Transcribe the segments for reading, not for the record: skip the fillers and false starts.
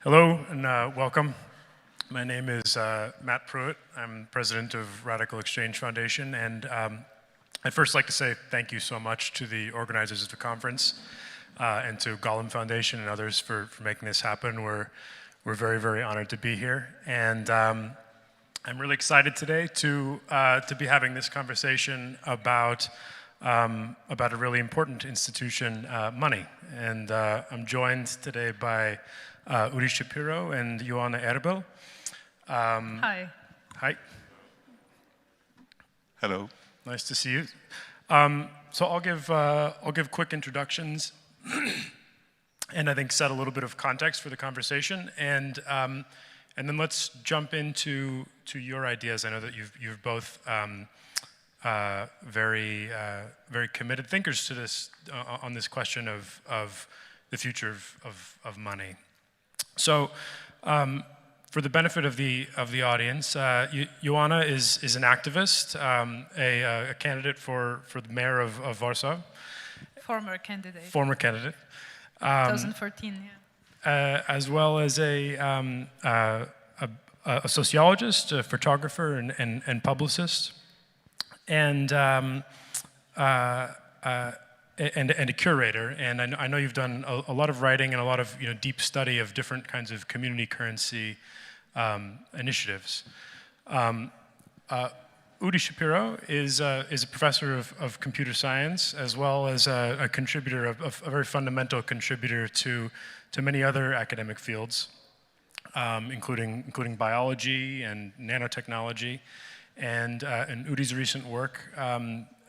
Hello and welcome. My name is Matt Prewitt. I'm president of RadicalxChange Foundation, and I'd first like to say thank you so much to the organizers of the conference and to Gollum Foundation and others for making this happen. We're very, very honored to be here, and I'm really excited today to be having this conversation about a really important institution, money. And I'm joined today by Ehud Shapiro and Joanna Erbel. Hi. Hi. Hello. Nice to see you. So I'll give quick introductions, and I think set a little bit of context for the conversation, and then let's jump into your ideas. I know that you've both very committed thinkers to this on this question of the future of money. So, for the benefit of the audience, Joanna is an activist, a candidate for the mayor of Warsaw. Former candidate. 2014, yeah. As well as a sociologist, a photographer, and publicist, and a curator. And I know you've done a lot of writing and a lot of deep study of different kinds of community currency initiatives. Ehud Shapiro is a professor of computer science, as well as a contributor, a very fundamental contributor to many other academic fields, including biology and nanotechnology. And Ehud's recent work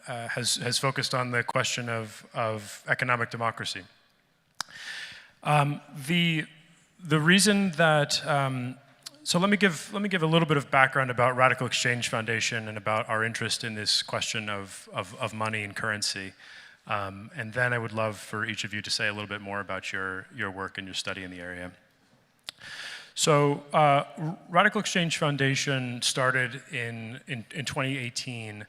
has focused on the question of economic democracy. The reason that so let me give a little bit of background about RadicalxChange Foundation and about our interest in this question of money and currency, and then I would love for each of you to say a little bit more about your work and your study in the area. So RadicalxChange Foundation started in 2018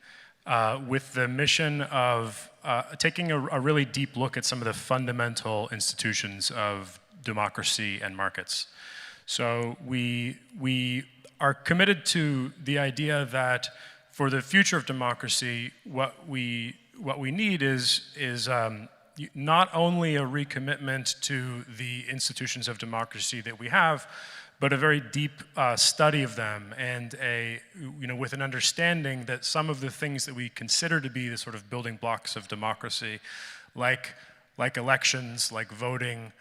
with the mission of taking a really deep look at some of the fundamental institutions of democracy and markets. So we are committed to the idea that for the future of democracy, what we need is not only a recommitment to the institutions of democracy that we have, but a very deep study of them, and with an understanding that some of the things that we consider to be the sort of building blocks of democracy, like elections, like voting,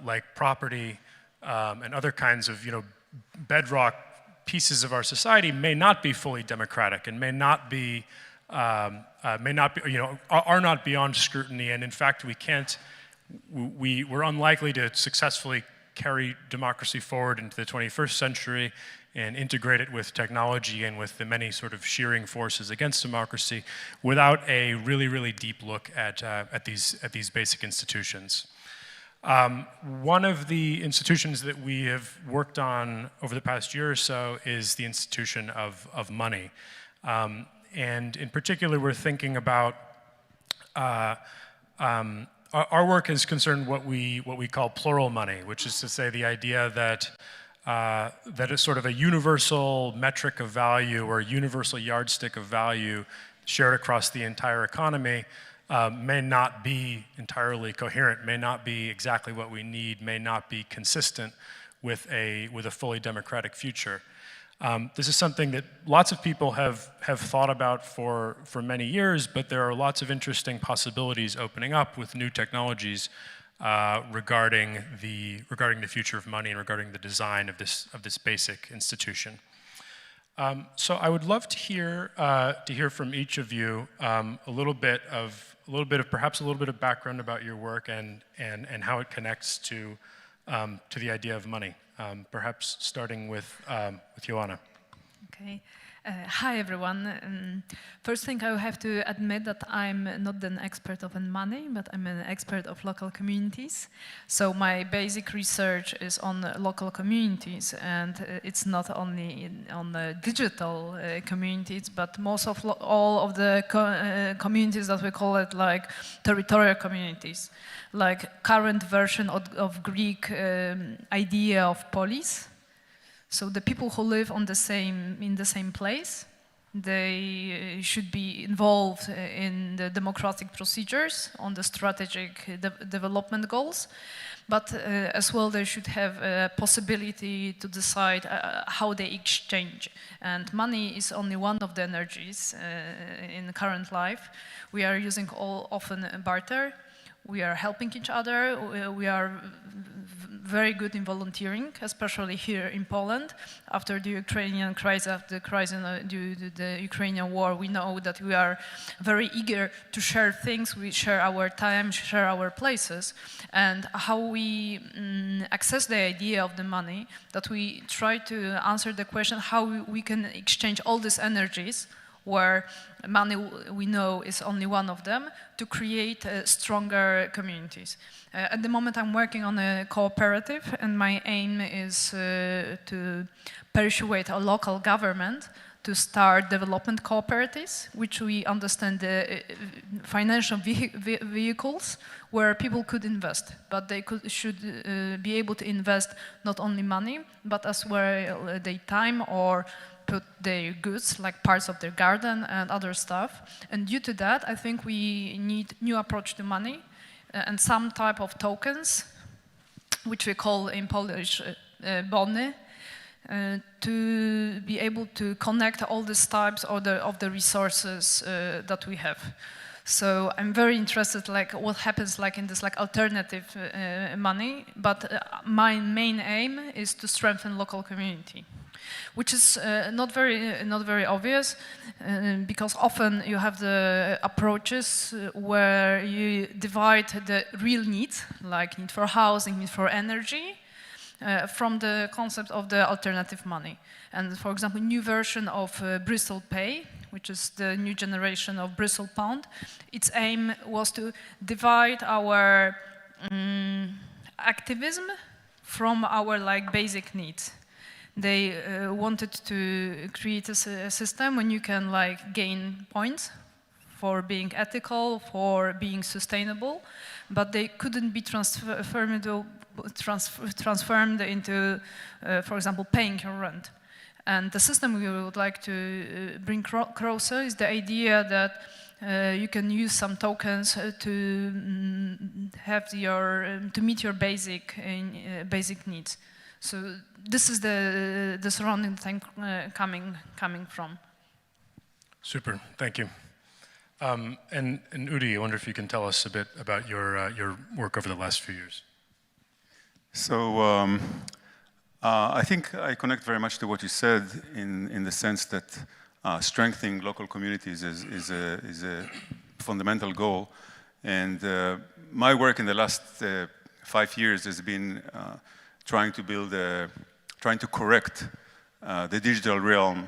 like property, and other kinds of bedrock pieces of our society may not be fully democratic and are not beyond scrutiny, and in fact we're unlikely to successfully carry democracy forward into the 21st century and integrate it with technology and with the many sort of shearing forces against democracy without a really, really deep look at these basic institutions. One of the institutions that we have worked on over the past year or so is the institution of money. And in particular, we're thinking about our work is concerned what we call plural money, which is to say the idea that that is sort of a universal metric of value or a universal yardstick of value shared across the entire economy may not be entirely coherent, may not be exactly what we need, may not be consistent with a fully democratic future. This is something that lots of people have thought about for many years, but there are lots of interesting possibilities opening up with new technologies regarding the future of money and regarding the design of this basic institution. So I would love to hear from each of you a little bit of background about your work and how it connects to the idea of money. Perhaps starting with Joanna. Okay. Hi everyone. First thing, I have to admit that I'm not an expert of money, but I'm an expert of local communities. So my basic research is on local communities, and it's not only on the digital communities, but most of all of the communities that we call it like territorial communities, like current version of Greek idea of polis. So the people who live in the same place, they should be involved in the democratic procedures, on the strategic development goals, but as well they should have a possibility to decide how they exchange. And money is only one of the energies in current life. We are using often barter. We are helping each other. We are very good in volunteering, especially here in Poland. After the Ukrainian crisis, due to the Ukrainian war, we know that we are very eager to share things. We share our time, share our places, and how we access the idea of the money, that we try to answer the question how we can exchange all these energies, where money, we know, is only one of them, to create stronger communities. At the moment I'm working on a cooperative, and my aim is to persuade a local government to start development cooperatives, which we understand the financial vehicles where people could invest, but they should be able to invest not only money, but as well their time, or put their goods, like parts of their garden and other stuff. And due to that, I think we need new approach to money and some type of tokens, which we call in Polish bony, to be able to connect all these types of the resources that we have. So I'm very interested, like what happens like in this like alternative money, but my main aim is to strengthen local community, which is not very obvious, because often you have the approaches where you divide the real needs, like need for housing, need for energy, from the concept of the alternative money. And for example, new version of Bristol Pay, which is the new generation of Bristol Pound, its aim was to divide our activism from our like basic needs. They wanted to create a system when you can like gain points for being ethical, for being sustainable, but they couldn't be transformed into, for example, paying your rent. And the system we would like to bring closer is the idea that you can use some tokens to have to meet your basic needs. So this is the surrounding thing coming from. Super, thank you. And Udi, I wonder if you can tell us a bit about your work over the last few years. So I think I connect very much to what you said in the sense that strengthening local communities is a fundamental goal. And my work in the last 5 years has been trying to correct the digital realm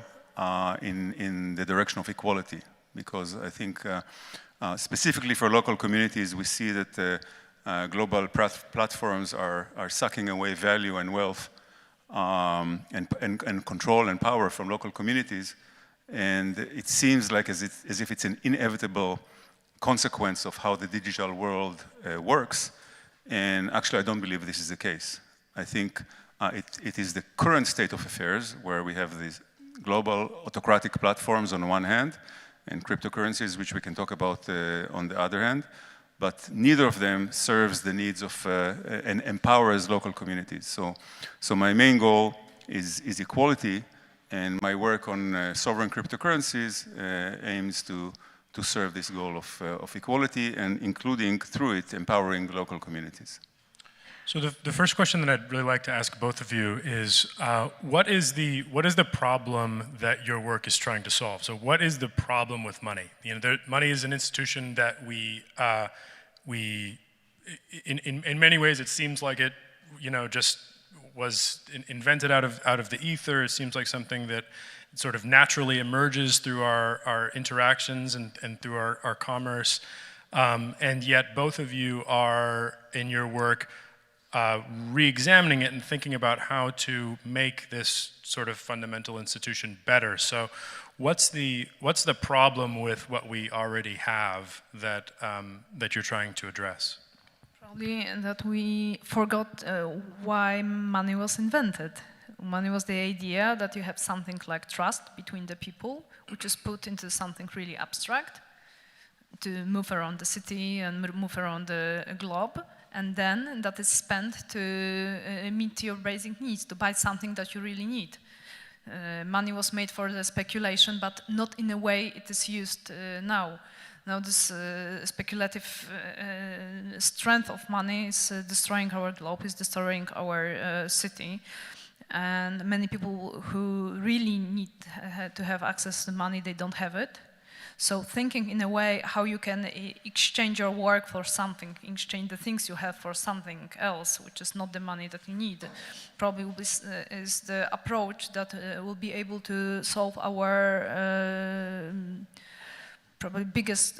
in the direction of equality, because I think specifically for local communities, we see that global platforms are sucking away value and wealth and control and power from local communities, and it seems like as if it's an inevitable consequence of how the digital world works. And actually, I don't believe this is the case. I think it is the current state of affairs where we have these global autocratic platforms on one hand and cryptocurrencies, which we can talk about on the other hand, but neither of them serves the needs of and empowers local communities. So my main goal is equality, and my work on sovereign cryptocurrencies aims to serve this goal of equality, and including through it empowering local communities. So the first question that I'd really like to ask both of you is, what is the problem that your work is trying to solve? So what is the problem with money? You know, money is an institution that we in many ways it seems like it, you know, just was invented out of the ether. It seems like something that sort of naturally emerges through our interactions and through our commerce. And yet both of you are, in your work, re-examining it and thinking about how to make this sort of fundamental institution better. So what's the problem with what we already have that, that you're trying to address? Probably that we forgot why money was invented. Money was the idea that you have something like trust between the people, which is put into something really abstract to move around the city and move around the globe, and then that is spent to meet your basic needs, to buy something that you really need. Money was made for the speculation, but not in a way it is used now. Now this speculative strength of money is destroying our globe, is destroying our city. And many people who really need to have access to money, they don't have it. So thinking in a way how you can exchange your work for something, exchange the things you have for something else, which is not the money that you need, probably will be, is the approach that will be able to solve our probably biggest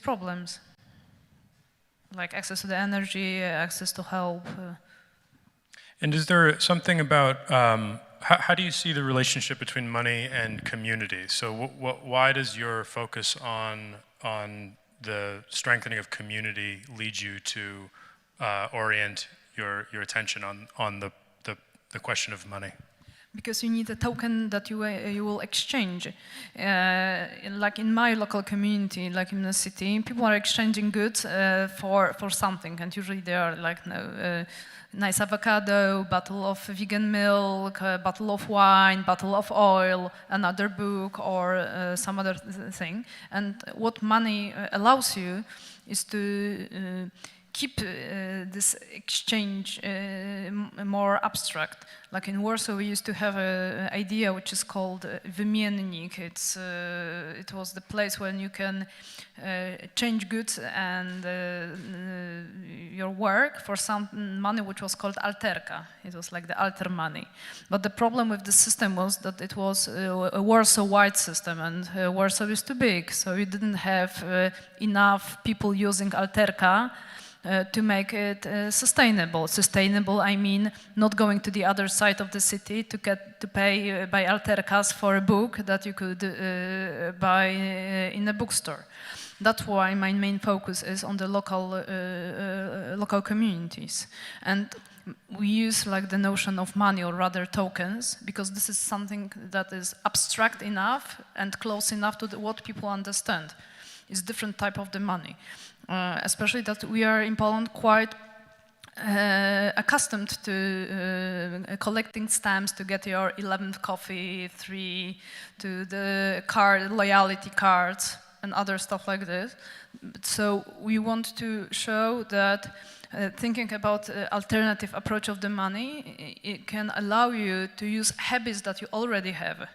problems, like access to the energy, access to help. And is there something about, how do you see the relationship between money and community? So why does your focus on the strengthening of community lead you to orient your attention on the question of money? Because you need a token that you will exchange. Like in my local community, like in the city, people are exchanging goods for something, and usually they are like nice avocado, bottle of vegan milk, a bottle of wine, bottle of oil, another book, or some other thing. And what money allows you is to keep this exchange more abstract. Like in Warsaw, we used to have an idea which is called wymiennik. It was the place when you can change goods and your work for some money which was called alterka. It was like the alter money. But the problem with the system was that it was a Warsaw-wide system, and Warsaw is too big, so you didn't have enough people using alterka to make it sustainable. Sustainable, I mean, not going to the other side of the city to pay by alterkas for a book that you could buy in a bookstore. That's why my main focus is on the local communities. And we use like the notion of money, or rather tokens, because this is something that is abstract enough and close enough to what people understand. It's different type of the money. Especially that we are in Poland quite accustomed to collecting stamps to get your 11th coffee free, to the card, loyalty cards, and other stuff like this. So we want to show that thinking about alternative approach of the money, it can allow you to use habits that you already have,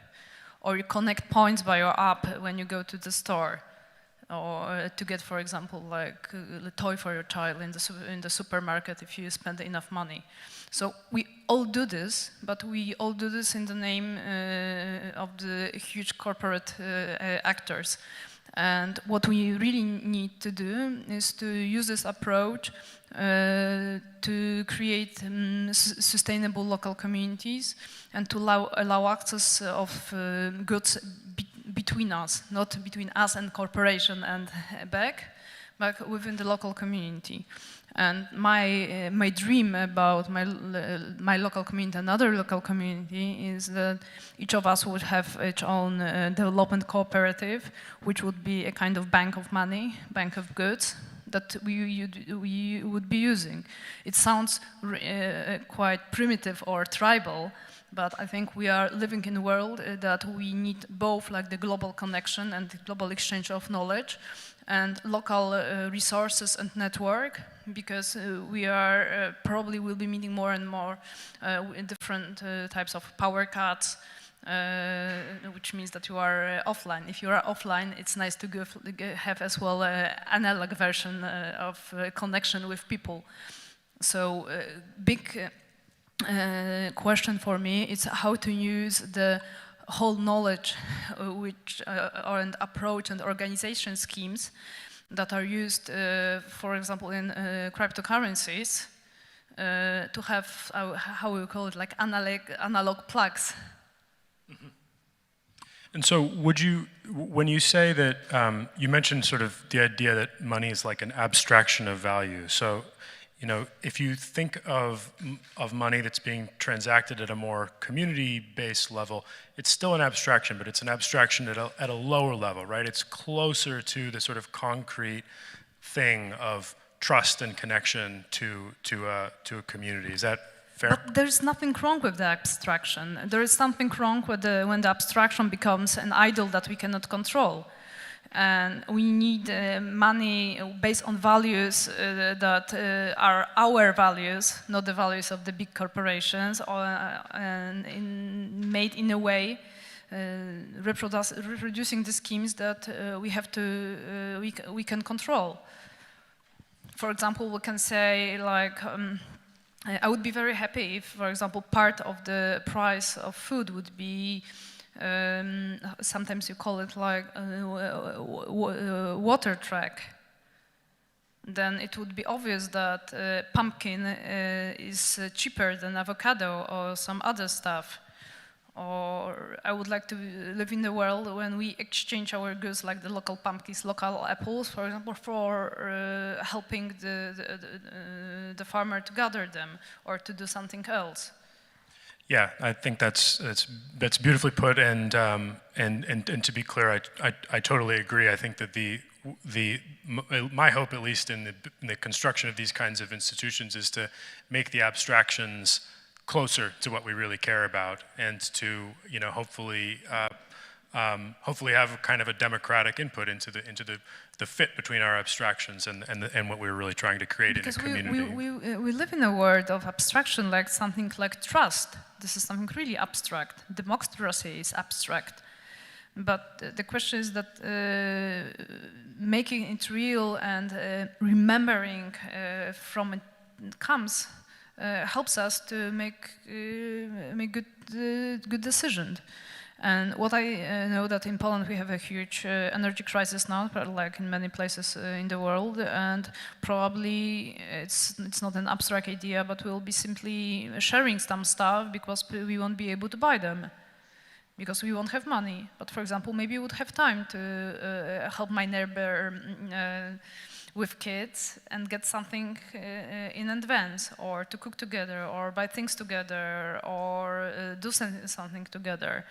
or you connect points by your app when you go to the store, or to get, for example, like a toy for your child in the supermarket if you spend enough money. So we all do this, but we all do this in the name of the huge corporate actors. And what we really need to do is to use this approach to create sustainable local communities and to allow access of goods between us, not between us and corporation and back, but within the local community. And my dream about my local community, another local community, is that each of us would have its own development cooperative, which would be a kind of bank of money, bank of goods, that we would be using. It sounds quite primitive or tribal, but I think we are living in a world that we need both like the global connection and the global exchange of knowledge and local resources and network, because we are probably will be meeting more and more different types of power cuts, which means that you are offline. If you are offline, it's nice to have as well an analog version of connection with people. So big question for me is how to use the whole knowledge and approach and organization schemes that are used, for example, in cryptocurrencies, to have, how we call it, like analog plugs. Mm-hmm. And so would you, when you say that, you mentioned sort of the idea that money is like an abstraction of value. So, you know, if you think of money that's being transacted at a more community-based level, it's still an abstraction, but it's an abstraction at a lower level, right? It's closer to the sort of concrete thing of trust and connection to a community. Is that fair? But there's nothing wrong with the abstraction. There is something wrong with when the abstraction becomes an idol that we cannot control. And we need money based on values that are our values, not the values of the big corporations, made in a way reproducing the schemes that we can control. For example, we can say, like, I would be very happy if, for example, part of the price of food would be, sometimes you call it like water track. Then it would be obvious that pumpkin is cheaper than avocado or some other stuff. Or I would like to live in a world when we exchange our goods, like the local pumpkins, local apples, for example, for helping the farmer to gather them or to do something else. Yeah, I think that's beautifully put, and to be clear, I totally agree. I think that my hope, at least in the construction of these kinds of institutions, is to make the abstractions closer to what we really care about, and to, you know, hopefully have kind of a democratic input into the fit between our abstractions and what we're really trying to create in a community. We live in a world of abstraction, like something like trust. This is something really abstract. Democracy is abstract. But the question is that making it real and remembering from it comes helps us to make good decisions. And what I know that in Poland we have a huge energy crisis now, like in many places in the world, and probably it's not an abstract idea, but we'll be simply sharing some stuff because we won't be able to buy them, because we won't have money. But for example, maybe we would have time to help my neighbor with kids and get something in advance, or to cook together, or buy things together, or do something together.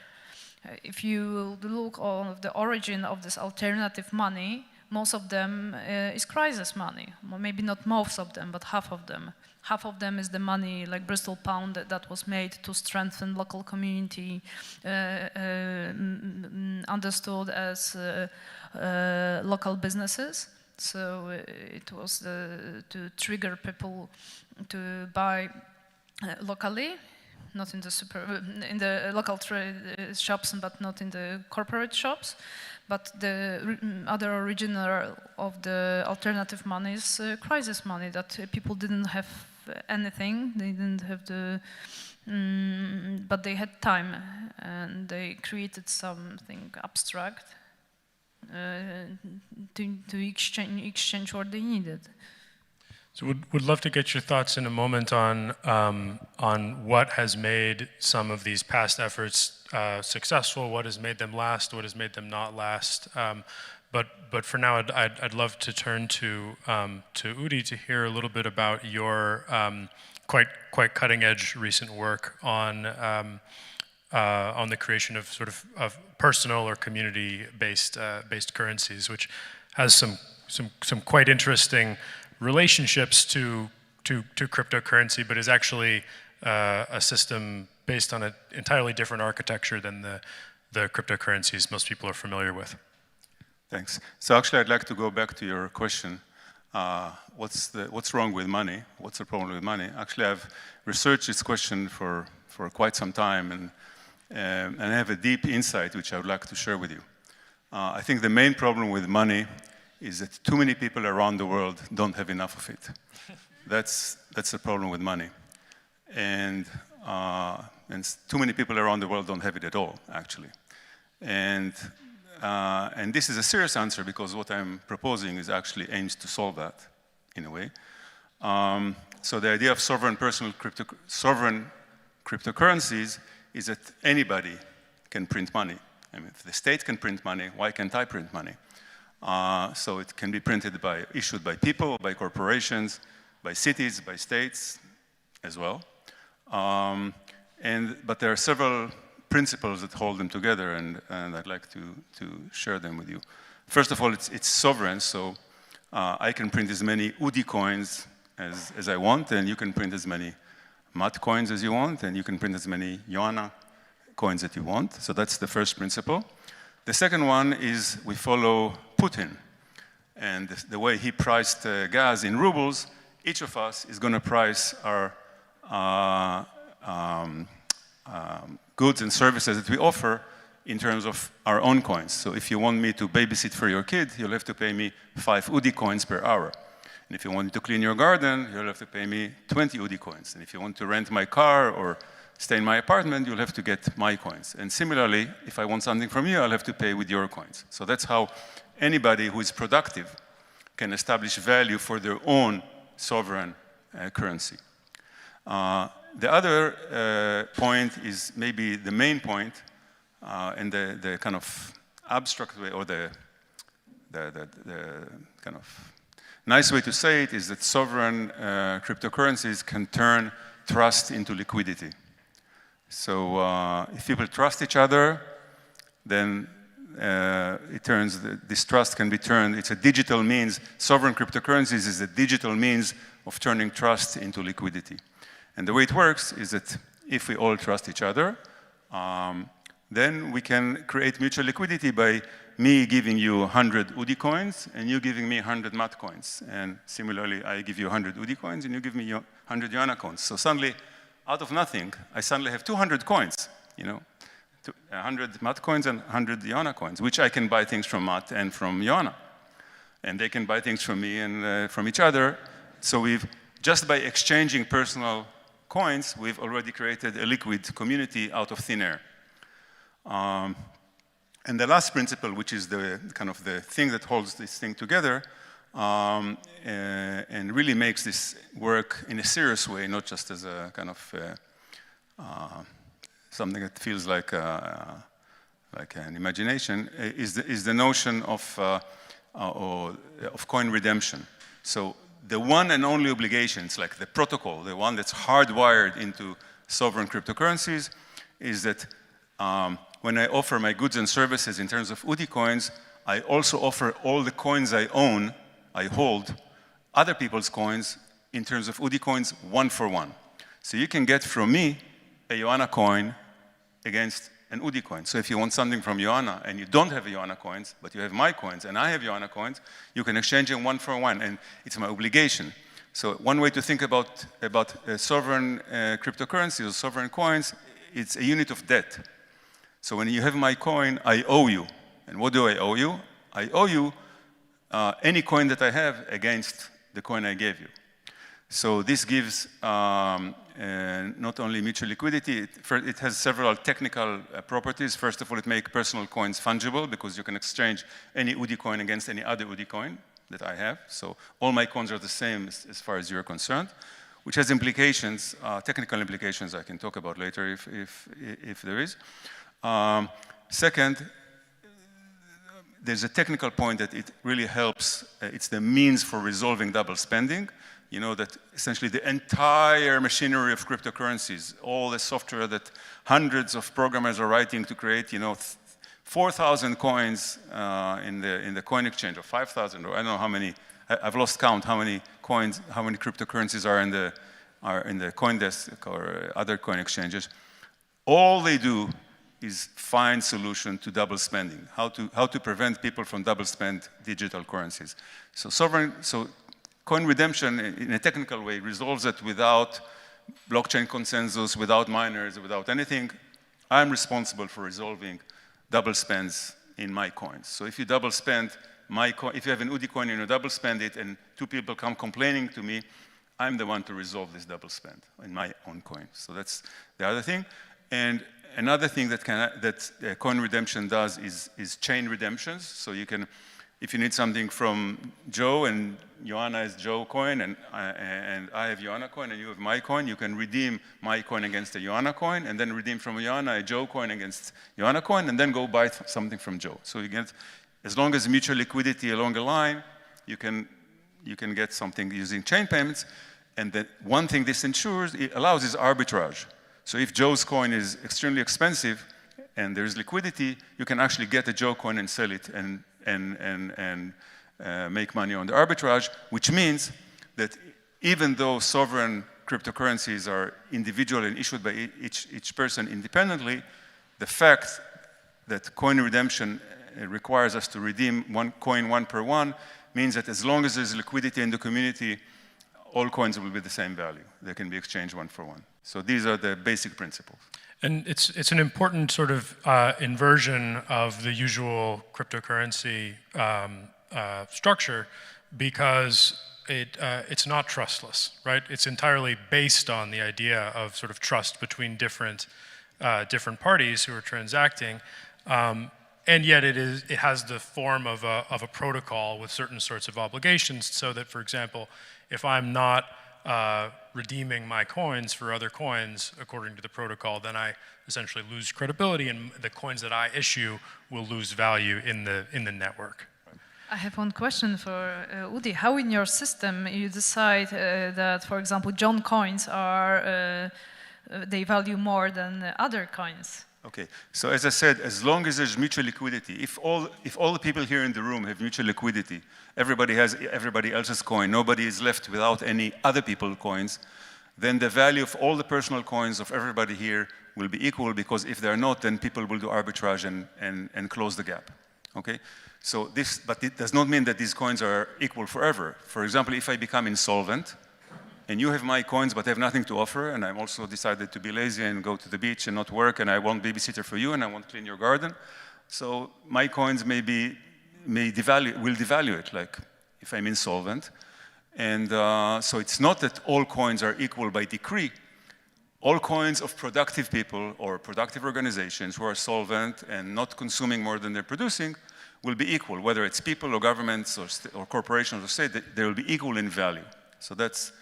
If you look on the origin of this alternative money, most of them is crisis money. Well, maybe not most of them, but half of them. Half of them is the money, like Bristol pound, that was made to strengthen local community, understood as local businesses. So it was to trigger people to buy locally, not in the local trade shops, but not in the corporate shops. But the other original of the alternative money is crisis money, that people didn't have anything, they didn't have but they had time, and they created something abstract to exchange what they needed. So would love to get your thoughts in a moment on what has made some of these past efforts successful, what has made them last, what has made them not last. But for now, I'd love to turn to Udi to hear a little bit about your quite cutting edge recent work on the creation of sort of personal or community based currencies, which has some quite interesting relationships to cryptocurrency, but is actually a system based on an entirely different architecture than the cryptocurrencies most people are familiar with. Thanks. So actually, I'd like to go back to your question. What's wrong with money? What's the problem with money? Actually, I've researched this question for quite some time, and I have a deep insight which I would like to share with you. I think the main problem with money is that too many people around the world don't have enough of it. That's the problem with money. and too many people around the world don't have it at all, actually. And this is a serious answer because what I'm proposing is actually aims to solve that, in a way. So the idea of sovereign cryptocurrencies is that anybody can print money. I mean, if the state can print money, why can't I print money? So it can be issued by people, by corporations, by cities, by states as well. But there are several principles that hold them together, and I'd like to share them with you. First of all, it's sovereign, so I can print as many UDI coins as I want, and you can print as many MAT coins as you want, and you can print as many Joanna coins that you want. So that's the first principle. The second one is we follow Putin, and the way he priced gas in rubles, each of us is going to price our goods and services that we offer in terms of our own coins. So if you want me to babysit for your kid, you'll have to pay me 5 UDI coins per hour. And if you want me to clean your garden, you'll have to pay me 20 UDI coins. And if you want to rent my car or stay in my apartment, you'll have to get my coins. And similarly, if I want something from you, I'll have to pay with your coins. So that's how anybody who is productive can establish value for their own sovereign currency. The other point is maybe the main point, and the kind of abstract way, or the kind of nice way to say it is that sovereign cryptocurrencies can turn trust into liquidity. So if people trust each other, then this trust can be turned, it's a digital means, sovereign cryptocurrencies is a digital means of turning trust into liquidity. And the way it works is that if we all trust each other, then we can create mutual liquidity by me giving you 100 UDI coins and you giving me 100 MAT coins. And similarly, I give you 100 UDI coins and you give me 100 Joanna coins. So suddenly, out of nothing, I suddenly have 200 coins, 100 MAT coins and 100 Joanna coins, which I can buy things from MAT and from Joanna. And they can buy things from me and from each other. So just by exchanging personal coins, we've already created a liquid community out of thin air. And the last principle, which is the kind of the thing that holds this thing together, and really makes this work in a serious way, not just as a kind of something that feels like an imagination, is the notion of coin redemption. So the one and only obligation, it's like the protocol, the one that's hardwired into sovereign cryptocurrencies, is that when I offer my goods and services in terms of UDI coins, I also offer all the coins I own, I hold, other people's coins in terms of UDI coins, one for one. So you can get from me a Joanna coin against an UDI coin. So if you want something from Joanna and you don't have Joanna coins, but you have my coins and I have Joanna coins, you can exchange them one for one, and it's my obligation. So one way to think about sovereign cryptocurrencies or sovereign coins, it's a unit of debt. So when you have my coin, I owe you. And what do I owe you? I owe you any coin that I have against the coin I gave you. So this gives not only mutual liquidity, it has several technical properties. First of all, it makes personal coins fungible because you can exchange any UDI coin against any other UDI coin that I have. So all my coins are the same as far as you're concerned, which has implications, technical implications I can talk about later if there is. Second, there's a technical point that it really helps. It's the means for resolving double spending. You know that essentially the entire machinery of cryptocurrencies, all the software that hundreds of programmers are writing to create, 4,000 coins in the coin exchange, or 5,000, or I don't know how many. I've lost count how many coins, how many cryptocurrencies are in the CoinDesk or other coin exchanges. All they do is find solution to double spending, how to prevent people from double spend digital currencies. So coin redemption in a technical way resolves it without blockchain consensus, without miners, without anything. I'm responsible for resolving double spends in my coins. So if you double spend my coin, if you have an UDI coin and you double spend it and two people come complaining to me, I'm the one to resolve this double spend in my own coin. So that's the other thing. And another thing that coin redemption does is chain redemptions. So you can, if you need something from Joe and Joanna has Joe coin and I have Joanna coin and you have my coin, you can redeem my coin against a Joanna coin and then redeem from Joanna a Joe coin against Joanna coin and then go buy something from Joe. So you get, as long as mutual liquidity along a line, you can get something using chain payments. And the one thing this ensures, it allows is arbitrage. So if Joe's coin is extremely expensive and there's liquidity, you can actually get a Joe coin and sell it and make money on the arbitrage, which means that even though sovereign cryptocurrencies are individual and issued by each person independently, the fact that coin redemption requires us to redeem one coin one per one means that as long as there's liquidity in the community, all coins will be the same value. They can be exchanged one for one. So these are the basic principles. And it's an important sort of inversion of the usual cryptocurrency structure because it's not trustless, right? It's entirely based on the idea of sort of trust between different parties who are transacting. And yet it has the form of a protocol with certain sorts of obligations so that, for example, if I'm not redeeming my coins for other coins according to the protocol, then I essentially lose credibility and the coins that I issue will lose value in the network. I have one question for Udi. How in your system you decide that, for example, John coins are, they value more than other coins? Okay, so as I said, as long as there's mutual liquidity, if all the people here in the room have mutual liquidity, everybody has everybody else's coin, nobody is left without any other people's coins, then the value of all the personal coins of everybody here will be equal, because if they're not, then people will do arbitrage and close the gap, okay? So but it does not mean that these coins are equal forever. For example, if I become insolvent, and you have my coins but have nothing to offer, and I'm also decided to be lazy and go to the beach and not work, and I want babysitter for you, and I won't clean your garden, so my coins will devalue it, like if I'm insolvent. And so it's not that all coins are equal by decree. All coins of productive people or productive organizations who are solvent and not consuming more than they're producing will be equal, whether it's people or governments or corporations or state, they will be equal in value. So that's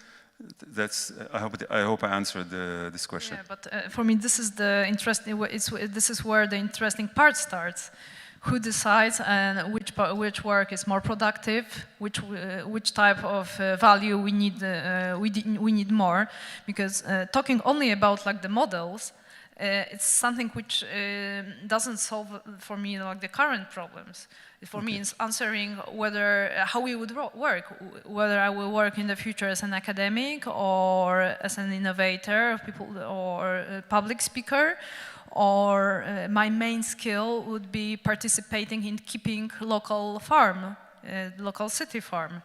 I hope I answered this question. Yeah, but for me, this is the interesting. This is where the interesting part starts. Who decides and which work is more productive? Which type of value we need more? Because talking only about like the models, it's something which doesn't solve for me like the current problems. For me, it's answering how we would work, whether I will work in the future as an academic or as an innovator, or a public speaker, or my main skill would be participating in keeping local farm, local city farm.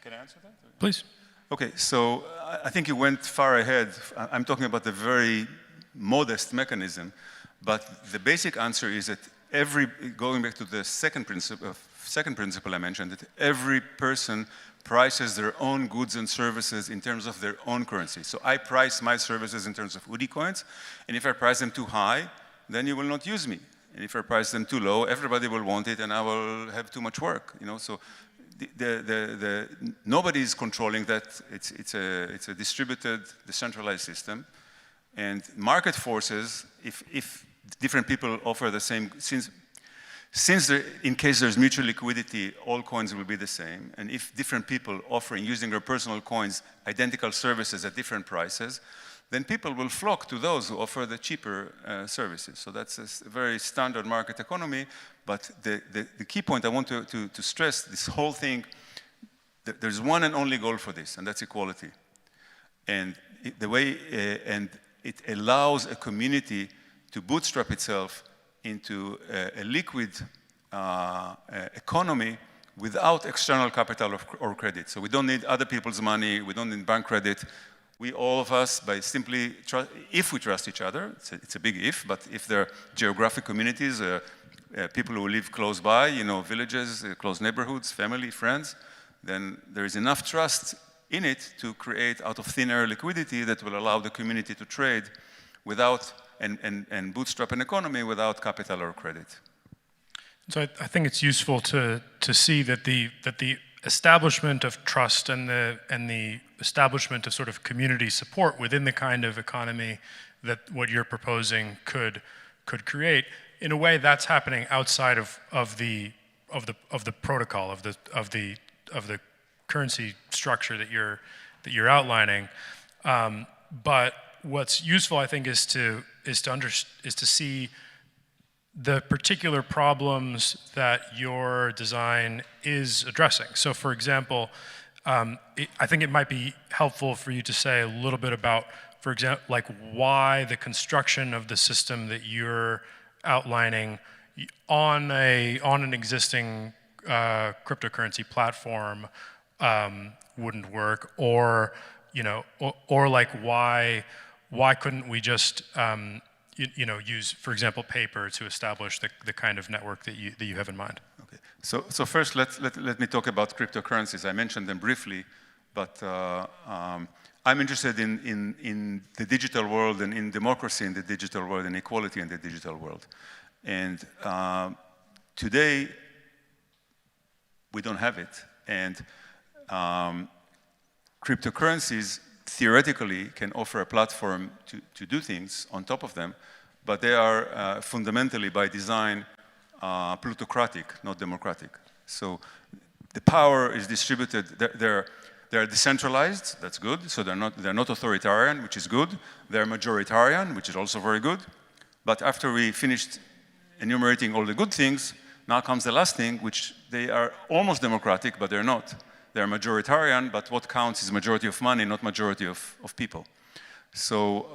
Can I answer that? Please. Okay, so I think you went far ahead. I'm talking about the very modest mechanism, but the basic answer is that going back to the second principle I mentioned, that every person prices their own goods and services in terms of their own currency. So I price my services in terms of UDI coins, and if I price them too high, then you will not use me. And if I price them too low, everybody will want it, and I will have too much work. You know, so nobody is controlling that. It's a distributed, decentralized system, and market forces, if different people offer the same, in case there's mutual liquidity, all coins will be the same. And if different people offering, using their personal coins, identical services at different prices, then people will flock to those who offer the cheaper services. So that's a very standard market economy. But the key point I want to stress, this whole thing, there's one and only goal for this, and that's equality. And it allows a community to bootstrap itself into a liquid economy without external capital or credit. So we don't need other people's money, we don't need bank credit. We, all of us, by simply, if we trust each other, it's a big if, but if there are geographic communities, people who live close by, you know, villages, close neighborhoods, family, friends, then there is enough trust in it to create out of thin air liquidity that will allow the community to trade without, and bootstrap an economy without capital or credit. So I think it's useful to see that the establishment of trust and the establishment of sort of community support within the kind of economy that what you're proposing could create, in a way that's happening outside of the protocol of the currency structure that you're outlining. But what's useful, I think, is to see the particular problems that your design is addressing. So, for example, I think it might be helpful for you to say a little bit about, for example, like why the construction of the system that you're outlining on an existing cryptocurrency platform wouldn't work, or like why couldn't we just use, for example, paper to establish the kind of network that you have in mind? Okay. So first, let me talk about cryptocurrencies. I mentioned them briefly, but I'm interested in the digital world and in democracy in the digital world and equality in the digital world. And today, we don't have it. And cryptocurrencies theoretically can offer a platform to do things on top of them, but they are fundamentally by design plutocratic, not democratic. So the power is distributed. They're decentralized. That's good. So they're not authoritarian, which is good. They're majoritarian, which is also very good. But after we finished enumerating all the good things, now comes the last thing, which they are almost democratic, but they're not. They're majoritarian, but what counts is majority of money, not majority of people. So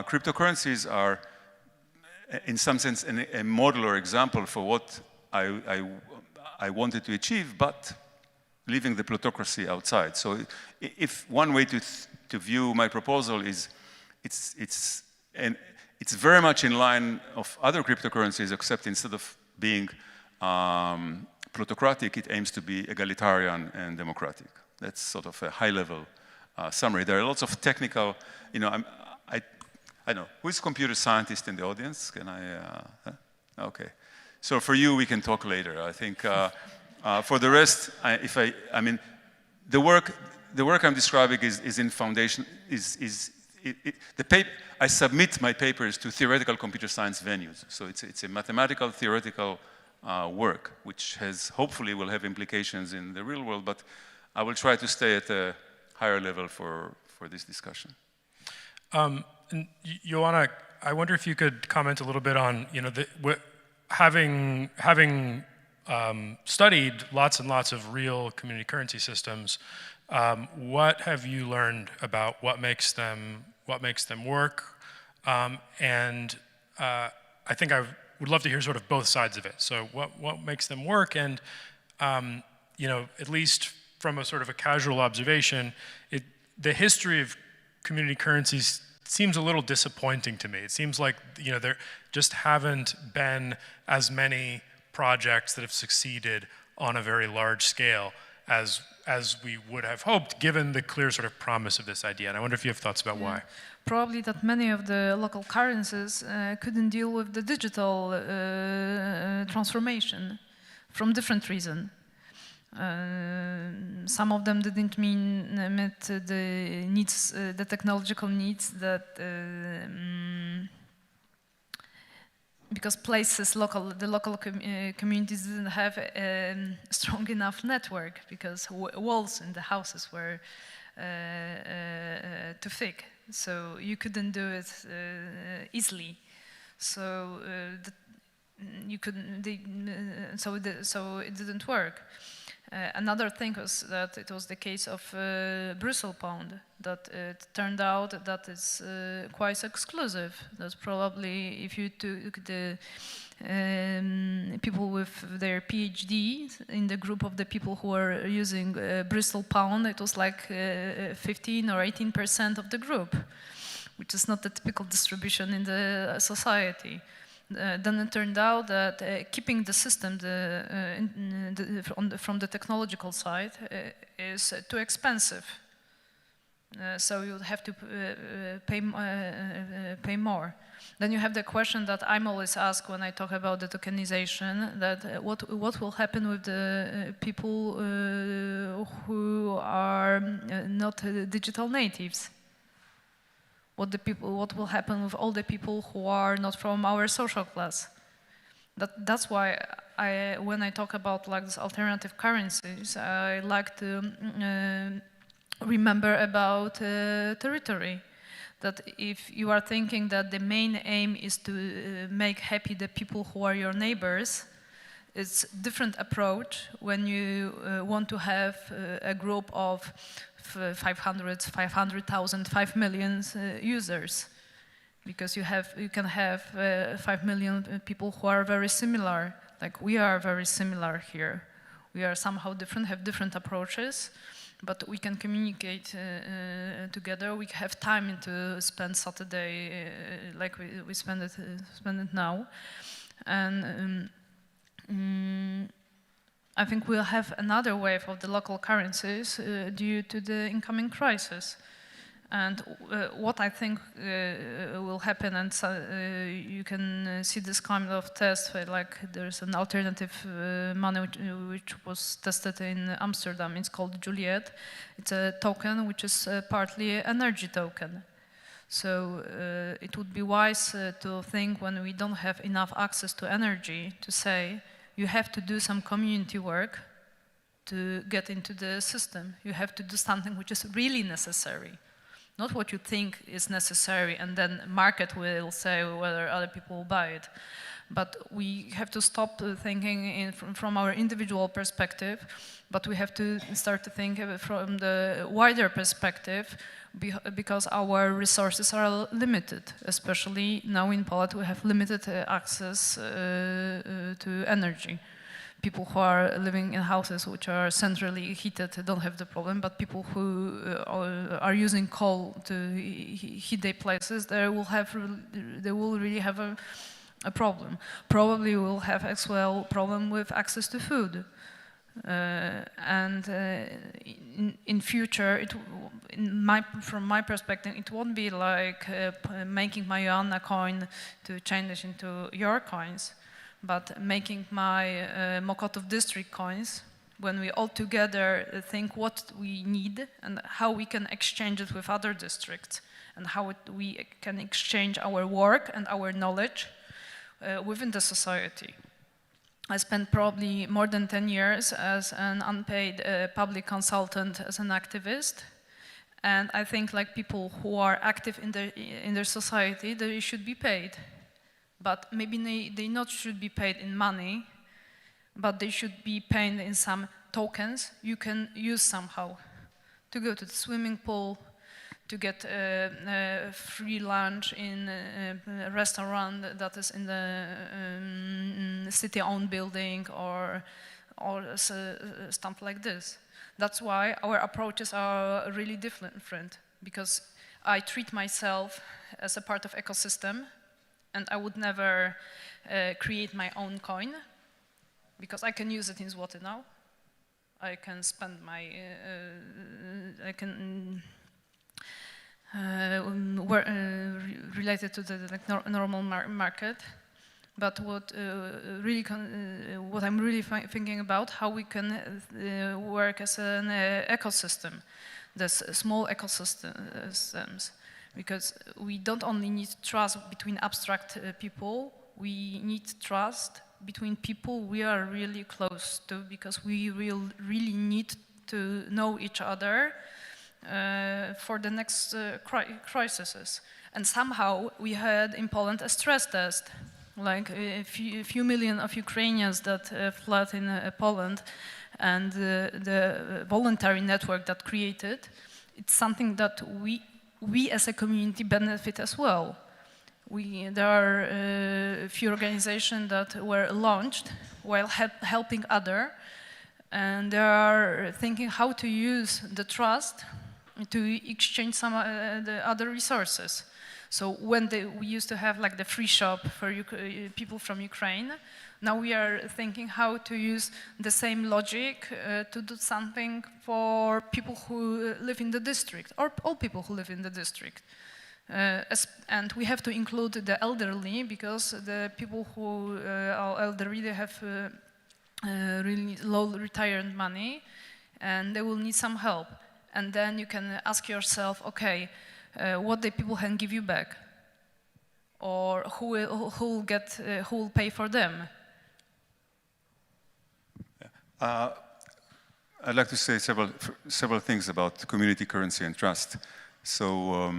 cryptocurrencies are, in some sense, a model or example for what I wanted to achieve, but leaving the plutocracy outside. So if one way to view my proposal is it's very much in line of other cryptocurrencies, except instead of being plutocratic, it aims to be egalitarian and democratic. That's sort of a high-level summary. There are lots of technical, I know, who is a computer scientist in the audience? Can I, okay. So for you, we can talk later. I think for the rest, I mean, the work I'm describing is in foundation, I submit my papers to theoretical computer science venues. So it's a mathematical, theoretical work, which hopefully will have implications in the real world, but I will try to stay at a higher level for this discussion. And Joanna, I wonder if you could comment a little bit on, having studied lots and lots of real community currency systems, what have you learned about what makes them work? And I think I would love to hear sort of both sides of it. So what makes them work, and at least from a sort of a casual observation, the history of community currencies seems a little disappointing to me. It seems like there just haven't been as many projects that have succeeded on a very large scale as we would have hoped, given the clear sort of promise of this idea. And I wonder if you have thoughts about why. Probably that many of the local currencies couldn't deal with the digital transformation from different reasons. Some of them didn't meet the needs, the technological needs that, because the local communities didn't have a strong enough network, because walls in the houses were too thick, so you couldn't do it easily. So you couldn't. So it didn't work. Another thing was that it was the case of Brussels pound, that it turned out that it's quite exclusive. That's probably, if you took the people with their PhD in the group of the people who were using Brussels pound, it was like 15 or 18% of the group, which is not the typical distribution in the society. Then it turned out that keeping the system from the technological side is too expensive. So you have to pay more. Then you have the question that I'm always asked when I talk about the tokenization, that what will happen with the people who are not digital natives? What will happen with all the people who are not from our social class? That's why when I talk about like these alternative currencies, I like to remember about territory. That if you are thinking that the main aim is to make happy the people who are your neighbors, it's a different approach when you want to have a group of 500,000, 5 million users. Because you can have 5 million people who are very similar, like we are very similar here. We are somehow different, have different approaches, but we can communicate together. We have time to spend Saturday like we spend it now. And I think we'll have another wave of the local currencies due to the incoming crisis. And what I think will happen, and you can see this kind of test, like there's an alternative money which was tested in Amsterdam. It's called Juliet. It's a token which is partly an energy token. So it would be wise to think when we don't have enough access to energy to say, you have to do some community work to get into the system. You have to do something which is really necessary. Not what you think is necessary, and then market will say whether other people will buy it. But we have to stop thinking from our individual perspective, but we have to start to think from the wider perspective, because our resources are limited. Especially now in Poland, we have limited access to energy. People who are living in houses which are centrally heated don't have the problem, but people who are using coal to heat their places, they will really have a problem. Probably will have as well problem with access to food. And in future, from my perspective, it won't be like making my Joanna coin to change it into your coins, but making my Mokotów district coins, when we all together think what we need and how we can exchange it with other districts, and how we can exchange our work and our knowledge within the society. I spent probably more than 10 years as an unpaid public consultant, as an activist. And I think like people who are active in their society, they should be paid. But maybe they not should be paid in money, but they should be paid in some tokens you can use somehow. To go to the swimming pool, to get a free lunch in a restaurant that is in the city-owned building, or stuff like this. That's why our approaches are really different, because I treat myself as a part of ecosystem, and I would never create my own coin, because I can use it in zloty now. I can spend my, related to the normal market. But what I'm really thinking about, how we can work as an ecosystem, this small ecosystems. Because we don't only need trust between abstract people, we need trust between people we are really close to, because we really need to know each other for the next crises. And somehow we had in Poland a stress test, like a few million of Ukrainians that fled in Poland, and the voluntary network that created, it's something that we as a community benefit as well. There are a few organizations that were launched while helping others, and they are thinking how to use the trust to exchange some the other resources. So when we used to have like the free shop for people from Ukraine, Now we are thinking how to use the same logic to do something for people who live in the district, or all people who live in the district. And we have to include the elderly, because the people who are elderly, they have really low retirement money, and they will need some help. And then you can ask yourself, okay, what the people can give you back, or who will pay for them. I'd like to say several things about community currency and trust. So,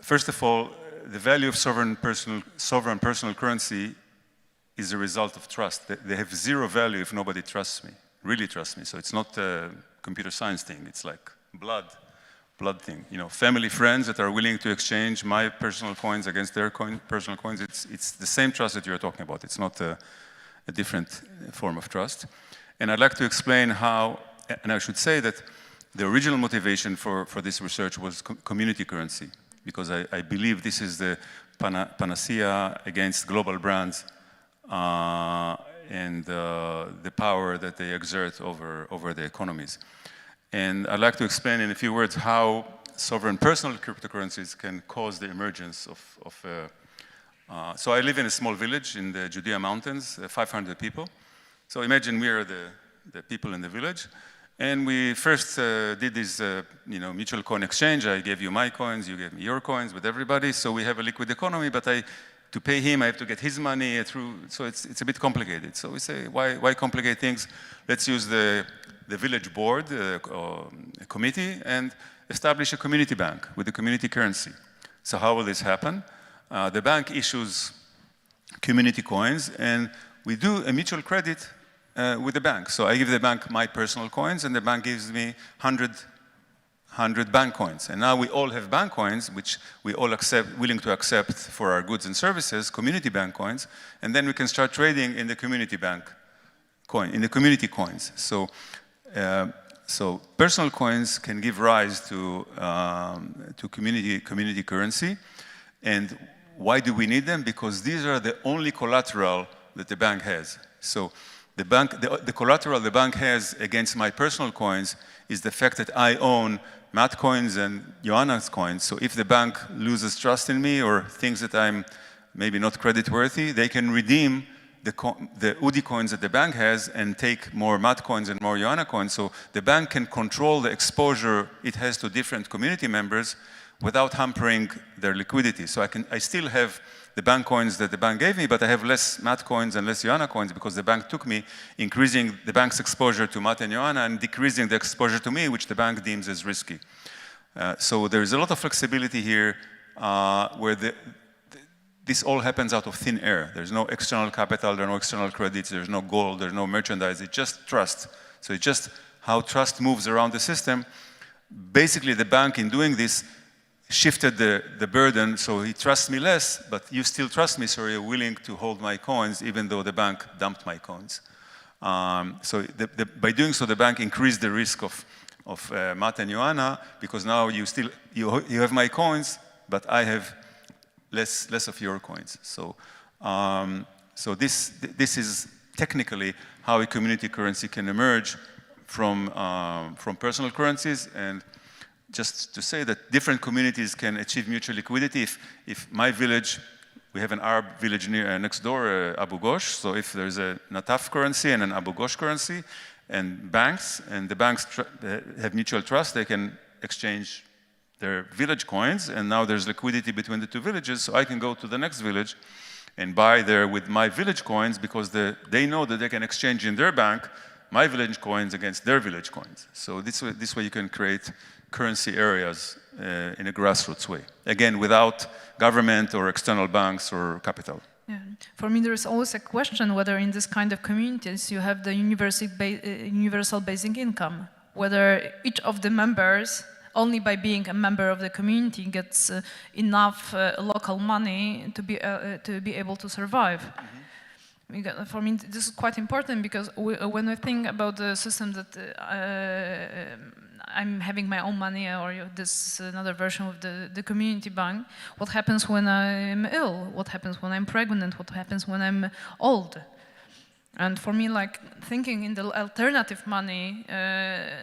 first of all, the value of sovereign personal currency is a result of trust. They have zero value if nobody trusts me, really trusts me. So it's not a computer science thing. It's like blood thing. You know, family, friends that are willing to exchange my personal coins against their personal coins. It's the same trust that you're talking about. It's not a different form of trust. And I'd like to explain how, and I should say that the original motivation for this research was community currency, because I believe this is the panacea against global brands and the power that they exert over the economies. And I'd like to explain in a few words how sovereign personal cryptocurrencies can cause the emergence of so I live in a small village in the Judea Mountains, 500 people. So imagine we are the people in the village, and we first did this mutual coin exchange. I gave you my coins, you gave me your coins with everybody, so we have a liquid economy, but to pay him, I have to get his money through, so it's a bit complicated. So we say, why complicate things? Let's use the village board, a committee, and establish a community bank with a community currency. So how will this happen? The bank issues community coins, and we do a mutual credit with the bank. So I give the bank my personal coins, and the bank gives me 100 bank coins. And now we all have bank coins, which we all willing to accept for our goods and services, community bank coins, and then we can start trading in the community bank coin, in the community coins. So, so personal coins can give rise to community currency. And why do we need them? Because these are the only collateral that the bank has. So the collateral the bank has against my personal coins is the fact that I own Matt coins and Joanna's coins. So if the bank loses trust in me or thinks that I'm maybe not creditworthy, they can redeem the UDI coins that the bank has and take more Matt coins and more Joanna coins. So the bank can control the exposure it has to different community members without hampering their liquidity. So I still have the bank coins that the bank gave me, but I have less Matt coins and less Joanna coins because the bank took me, increasing the bank's exposure to Matt and Joanna and decreasing the exposure to me, which the bank deems as risky. So there is a lot of flexibility here where this all happens out of thin air. There's no external capital, there are no external credits, there's no gold, there's no merchandise, it's just trust. So it's just how trust moves around the system. Basically, the bank in doing this shifted the burden, so he trusts me less, but you still trust me, so you're willing to hold my coins even though the bank dumped my coins. So by doing so, the bank increased the risk of Matt and Joanna, because now you have my coins, but I have less of your coins. So so this is technically how a community currency can emerge from personal currencies. And just to say that different communities can achieve mutual liquidity. If my village, we have an Arab village next door, Abu Ghosh. So if there's a Nataf currency and an Abu Ghosh currency, and the banks have mutual trust, they can exchange their village coins, and now there's liquidity between the two villages, so I can go to the next village and buy there with my village coins, because they know that they can exchange in their bank my village coins against their village coins. So this way you can create currency areas in a grassroots way. Again, without government or external banks or capital. Yeah. For me, there is always a question whether in this kind of communities you have the universal basic income, whether each of the members, only by being a member of the community, gets enough local money to be able to survive. Mm-hmm. For me, this is quite important, because when I think about the system that I'm having my own money, or this another version of the community bank, what happens when I'm ill? What happens when I'm pregnant? What happens when I'm old? And for me, like thinking in the alternative money,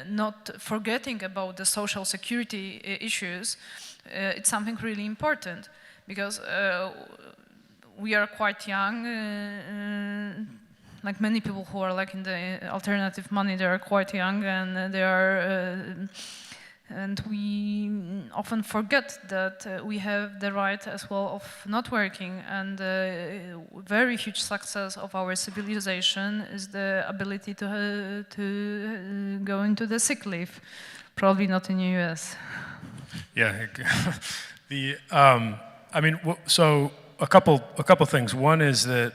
not forgetting about the social security issues, it's something really important because we are quite young. Like many people who are like in the alternative money, they are quite young and they are. And we often forget that we have the right as well of not working, and very huge success of our civilization is the ability to go into the sick leave. Probably not in the US. Yeah, I mean, so a couple things. One is that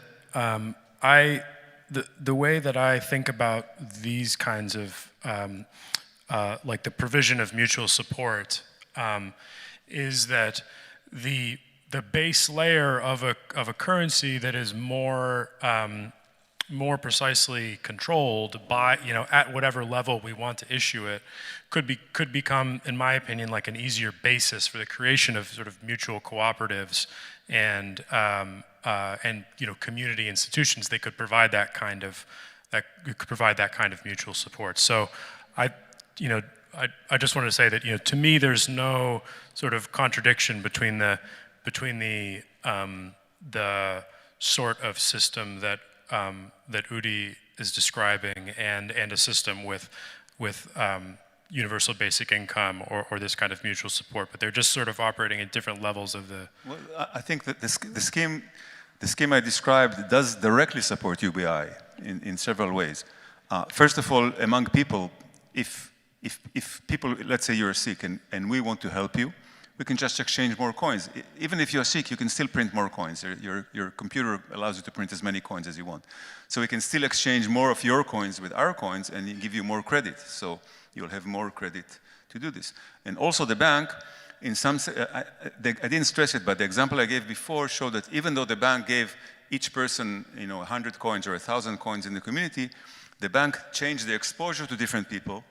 the way that I think about these kinds of like the provision of mutual support, is that the base layer of a currency that is more precisely controlled by, you know, at whatever level we want to issue it, could become, in my opinion, like an easier basis for the creation of sort of mutual cooperatives and you know, community institutions that could provide that kind of mutual support. So I just wanted to say that, you know, to me, there's no sort of contradiction between the sort of system that Udi is describing and a system with universal basic income or this kind of mutual support, but they're just sort of operating at different levels of the. Well, I think that the scheme I described does directly support UBI in several ways. First of all, among people, if people, let's say you're sick and we want to help you, we can just exchange more coins. Even if you're sick, you can still print more coins. Your computer allows you to print as many coins as you want. So we can still exchange more of your coins with our coins and give you more credit. So you'll have more credit to do this. And also the bank, in some, I didn't stress it, but the example I gave before showed that even though the bank gave each person, you know, 100 coins or 1,000 coins in the community, the bank changed the exposure to different people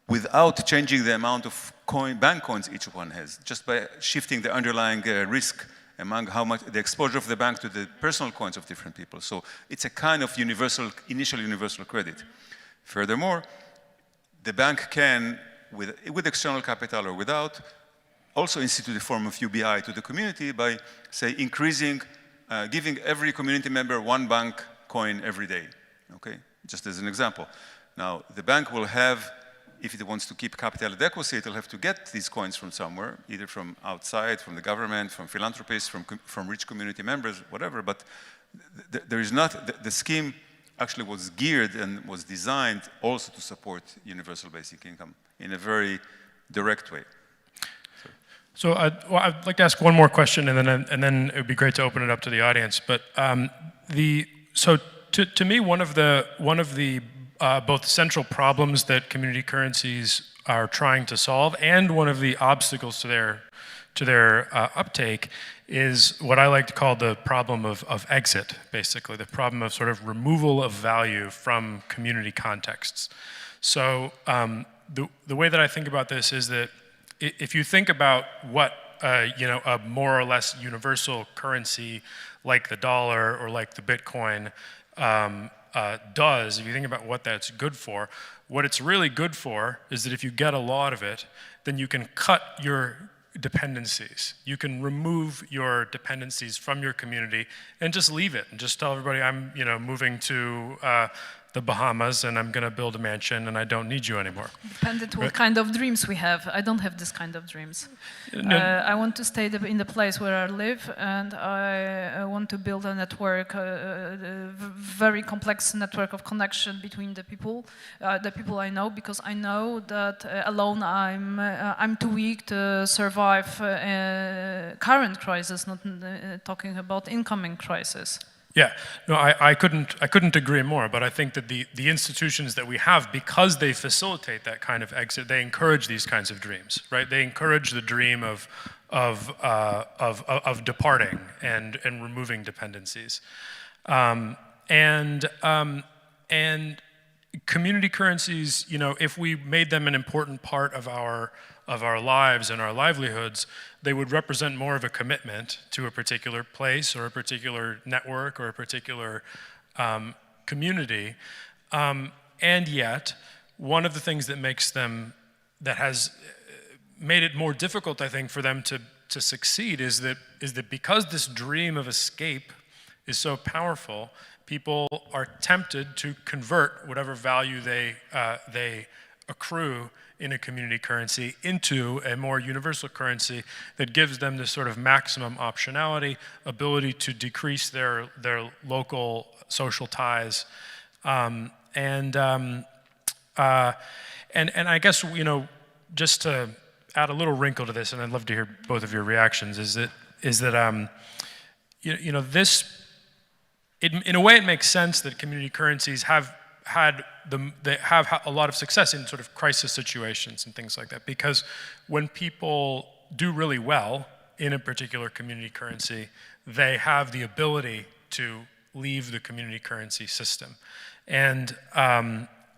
without changing the amount of bank coins each one has, just by shifting the underlying risk among how much the exposure of the bank to the personal coins of different people. So it's a kind of initial universal credit. Furthermore, the bank can, with external capital or without, also institute a form of UBI to the community by, say, increasing, giving every community member one bank coin every day, okay? Just as an example. Now, the bank will have, if it wants to keep capital adequacy, it'll have to get these coins from somewhere, either from outside, from the government, from philanthropists, from rich community members, whatever. But there is not, the scheme actually was geared and was designed also to support universal basic income in a very direct way. So I'd like to ask one more question, and then it would be great to open it up to the audience. But so to me, one of the both central problems that community currencies are trying to solve, and one of the obstacles to their uptake, is what I like to call the problem of exit, basically, the problem of sort of removal of value from community contexts. So the way that I think about this is that if you think about what you know, a more or less universal currency like the dollar or like the Bitcoin does, if you think about what that's good for, what it's really good for is that if you get a lot of it, then you can cut your dependencies. You can remove your dependencies from your community and just leave it and just tell everybody, I'm, you know, moving to the Bahamas and I'm going to build a mansion and I don't need you anymore. Dependent what kind of dreams we have. I don't have this kind of dreams. No. I want to stay in the place where I live, and I want to build a network, a very complex network of connection between the people I know, because I know that alone I'm too weak to survive current crisis, not talking about incoming crisis. Yeah, no, I couldn't agree more. But I think that the institutions that we have, because they facilitate that kind of exit, they encourage these kinds of dreams, right? They encourage the dream of departing and removing dependencies, and community currencies. You know, if we made them an important part of our lives and our livelihoods, they would represent more of a commitment to a particular place or a particular network or a particular community, and yet one of the things that makes them, that has made it more difficult, I think, for them to succeed is that because this dream of escape is so powerful, people are tempted to convert whatever value they accrue in a community currency into a more universal currency that gives them this sort of maximum optionality, ability to decrease their local social ties, and I guess, you know, just to add a little wrinkle to this, and I'd love to hear both of your reactions, is that you know, this, in a way it makes sense that community currencies have a lot of success in sort of crisis situations and things like that, because when people do really well in a particular community currency, they have the ability to leave the community currency system. And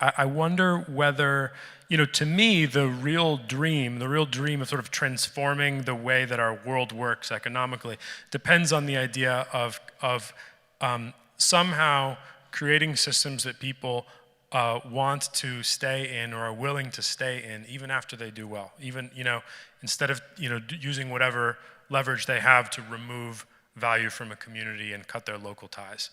I wonder whether, you know, to me, the real dream of sort of transforming the way that our world works economically depends on the idea of somehow creating systems that people want to stay in or are willing to stay in even after they do well. Even, you know, instead of, you know, using whatever leverage they have to remove value from a community and cut their local ties.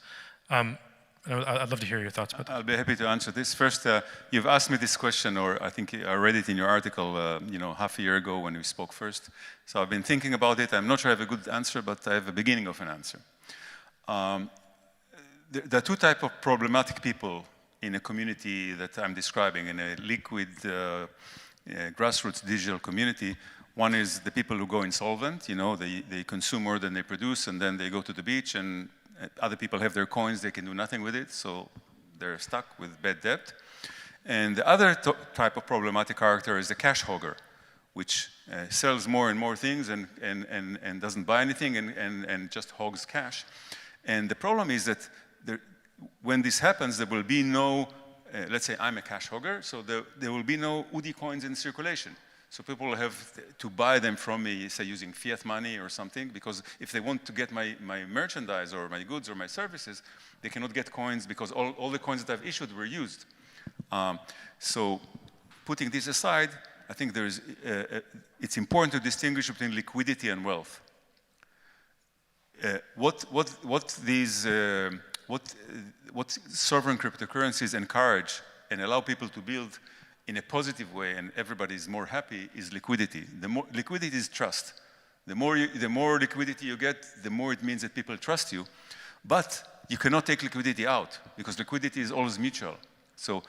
I'd love to hear your thoughts about that. I'll be happy to answer this. First, you've asked me this question, or I think I read it in your article, you know, half a year ago when we spoke first. So I've been thinking about it. I'm not sure I have a good answer, but I have a beginning of an answer. There are two types of problematic people in a community that I'm describing, in a liquid, grassroots digital community. One is the people who go insolvent, you know, they consume more than they produce, and then they go to the beach, and other people have their coins, they can do nothing with it, so they're stuck with bad debt. And the other type of problematic character is the cash hogger, which sells more and more things and doesn't buy anything and just hogs cash. And the problem is that when this happens, there will be no, let's say I'm a cash hogger, so there will be no UDI coins in circulation. So people will have to buy them from me, say using fiat money or something, because if they want to get my merchandise or my goods or my services, they cannot get coins because all the coins that I've issued were used. So putting this aside, I think it's important to distinguish between liquidity and wealth. What sovereign cryptocurrencies encourage and allow people to build in a positive way, and everybody is more happy, is liquidity. Liquidity is trust. The more liquidity you get, the more it means that people trust you. But you cannot take liquidity out, because liquidity is always mutual. So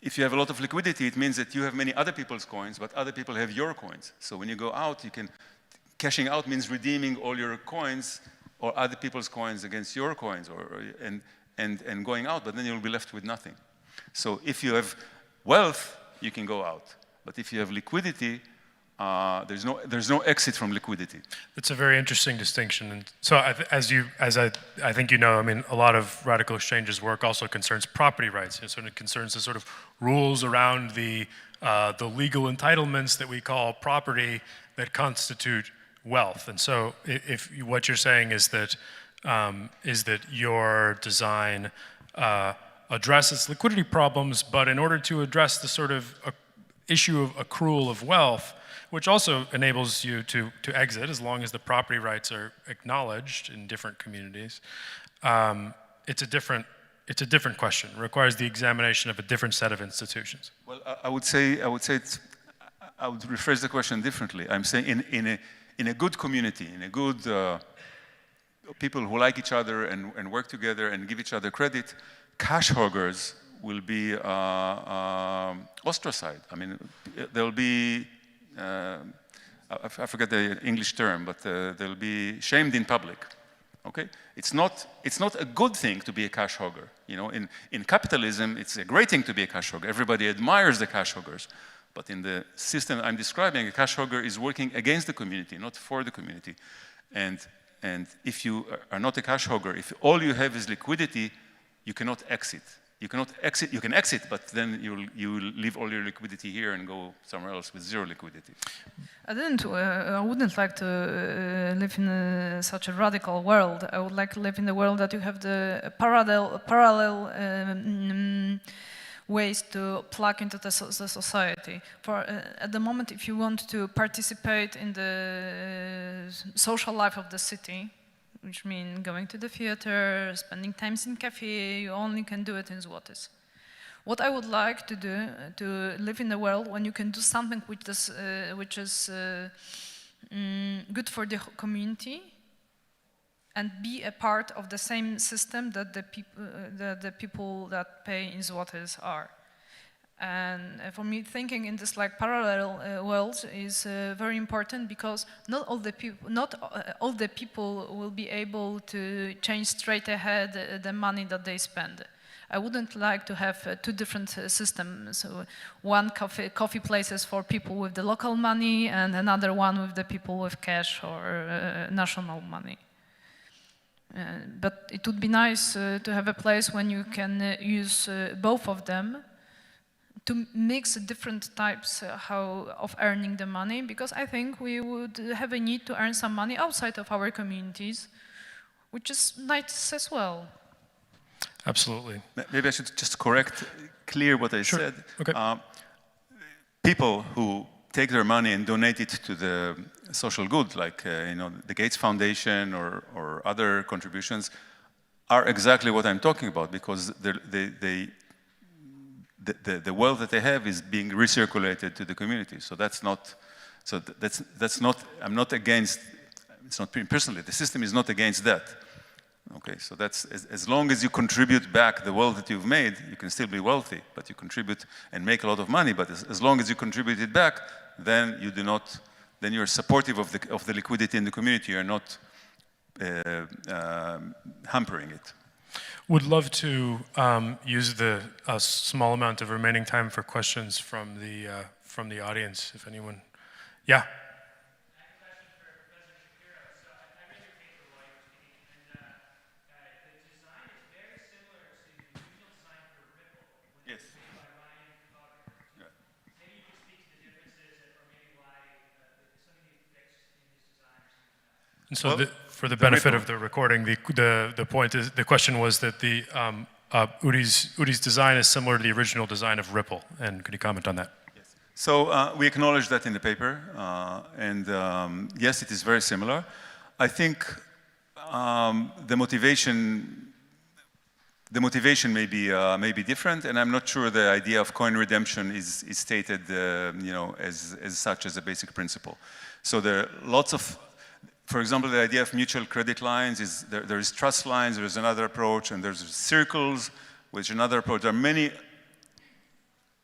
if you have a lot of liquidity, it means that you have many other people's coins, but other people have your coins. So when you go out, cashing out means redeeming all your coins or other people's coins against your coins, and going out, but then you'll be left with nothing. So if you have wealth, you can go out. But if you have liquidity, there's no exit from liquidity. That's a very interesting distinction. And so I think you know, I mean, a lot of RadicalxChange's work also concerns property rights. So it concerns the sort of rules around the legal entitlements that we call property that constitute wealth. And so if what you're saying is that your design addresses liquidity problems, but in order to address the sort of issue of accrual of wealth, which also enables you to exit as long as the property rights are acknowledged in different communities, it's a different question. It requires the examination of a different set of institutions. Well, I would rephrase the question differently. I'm saying in a good community, in a good people who like each other and work together and give each other credit, cash hoggers will be ostracized. I mean, they'll be, I forget the English term, but they'll be shamed in public. Okay? It's not a good thing to be a cash hogger. You know, in capitalism, it's a great thing to be a cash hogger. Everybody admires the cash hoggers. But in the system I'm describing, a cash hogger is working against the community, not for the community. And if you are not a cash hogger, if all you have is liquidity, you cannot exit. you cannot exit. You can exit, but then you will leave all your liquidity here and go somewhere else with zero liquidity. I wouldn't like to live in such a radical world. I would like to live in the world that you have the parallel ways to plug into the society. At the moment, if you want to participate in the social life of the city, which means going to the theater, spending times in cafe, you only can do it in zlotys. What I would like to do, to live in a world when you can do something which is good for the community and be a part of the same system that the people that pay in zlotys are. And for me, thinking in this like parallel worlds is very important, because not all the people will be able to change straight ahead the money that they spend. I wouldn't like to have two different systems. So one coffee places for people with the local money and another one with the people with cash or national money. But it would be nice to have a place when you can use both of them to mix different types of earning the money, because I think we would have a need to earn some money outside of our communities, which is nice as well. Absolutely. Maybe I should just clear what I said. Okay. People who take their money and donate it to the social good, like the Gates Foundation or other contributions, are exactly what I'm talking about, because the wealth that they have is being recirculated to the community. So that's not. I'm not against. It's not personally. The system is not against that. Okay, so that's as long as you contribute back the wealth that you've made, you can still be wealthy, but you contribute and make a lot of money. But as long as you contribute it back, then you do not. Then you're supportive of the liquidity in the community. You're not hampering it. Would love to use the small amount of remaining time for questions from the audience, if anyone. Yeah. And so, for the benefit of the recording, the question was that the Udi's design is similar to the original design of Ripple, and could you comment on that? Yes. So we acknowledge that in the paper, and yes, it is very similar. I think the motivation may be different, and I'm not sure the idea of coin redemption is stated, as such as a basic principle. So there are lots of. For example, the idea of mutual credit lines is there is trust lines, there's another approach, and there's circles, which another approach. There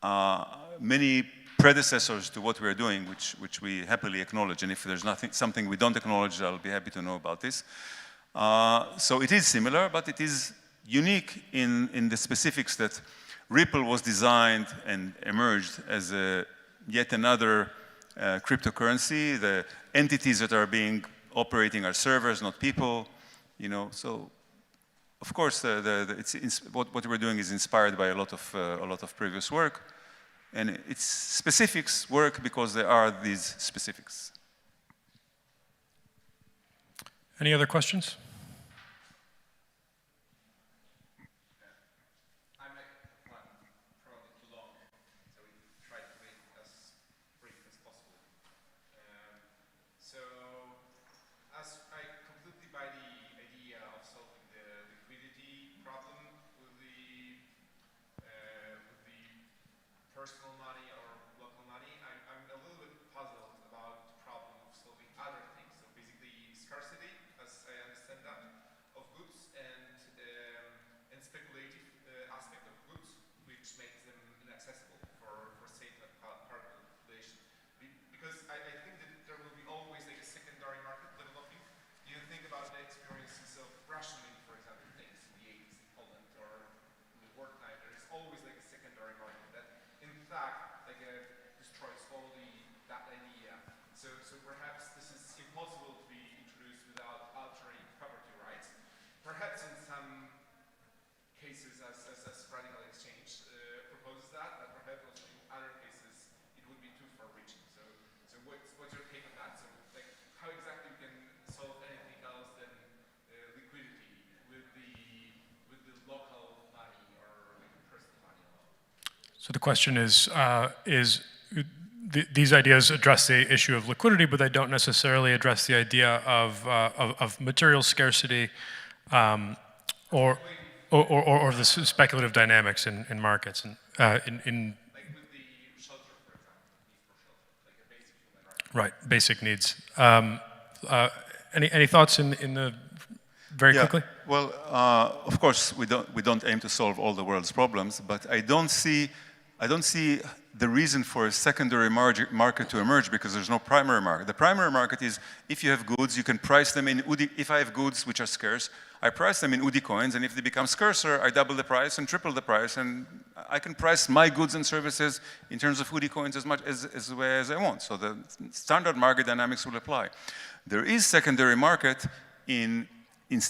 are many predecessors to what we are doing, which we happily acknowledge. And if there's something we don't acknowledge, I'll be happy to know about this. So it is similar, but it is unique in the specifics that Ripple was designed and emerged as yet another cryptocurrency. The entities that are operating are servers, not people, So, of course, what we're doing is inspired by a lot of previous work, and its specifics work because there are these specifics. Any other questions? Personal money or local money, I'm a little bit puzzled about the problem of solving other things. So basically scarcity, as I understand that, of goods and speculative aspect of goods, which makes them inaccessible for say, calculation. Because I think that there will be always like a secondary market developing. You think about the experiences of rationing, for example, things in the 80s in Poland or in the wartime. There is always like a secondary market that in fact, destroys all that idea. So perhaps this is impossible to be introduced without altering property rights. Perhaps in some cases, as RadicalxChange So the question is these ideas address the issue of liquidity, but they don't necessarily address the idea of material scarcity or the speculative dynamics in markets. And, Like with the shelter, for example, need for shelter, like a basic human right. Right, basic needs. Any thoughts in the very quickly? Well, of course, we don't aim to solve all the world's problems, but I don't see the reason for a secondary market to emerge because there's no primary market. The primary market is if you have goods, you can price them in UDI. If I have goods which are scarce, I price them in UDI coins, and if they become scarcer, I double the price and triple the price, and I can price my goods and services in terms of UDI coins as much as way as I want. So the standard market dynamics will apply. There is secondary market in a